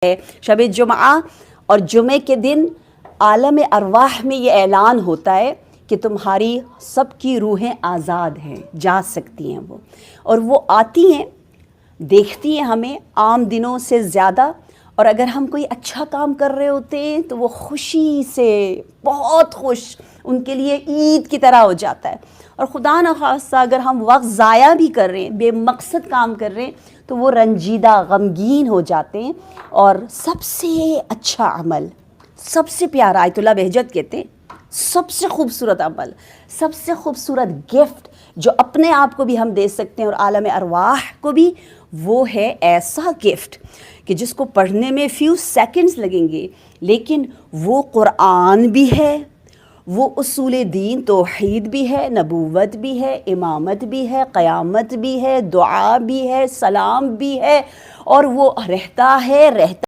है शब जुमा और जुमे के दिन आलम अरवाह में ये ऐलान होता है कि तुम्हारी सबकी रूहें आज़ाद हैं, जा सकती हैं वो, और वो आती हैं, देखती हैं हमें आम दिनों से ज़्यादा। और अगर हम कोई अच्छा काम कर रहे होते हैं तो वो खुशी से बहुत खुश, उनके लिए ईद की तरह हो जाता है। और खुदा न खास्ता अगर हम वक्त ज़ाया भी कर रहे हैं, बेमकसद काम कर रहे हैं, तो वो रंजीदा गमगीन हो जाते हैं। और सबसे अच्छा अमल, सबसे प्यारा, आयतुल्लाह बहजत कहते हैं, सबसे खूबसूरत अमल, सबसे खूबसूरत गिफ्ट जो अपने आप को भी हम दे सकते हैं और आलम अरवाह को भी, वो है ऐसा गिफ्ट कि जिसको पढ़ने में फ़्यू सेकंड्स लगेंगे, लेकिन वो कुरान भी है, वो उसूल दीन तौहीद भी है, नबूवत भी है, इमामत भी है, क़यामत भी है, दुआ भी है, सलाम भी है, और वो रहता है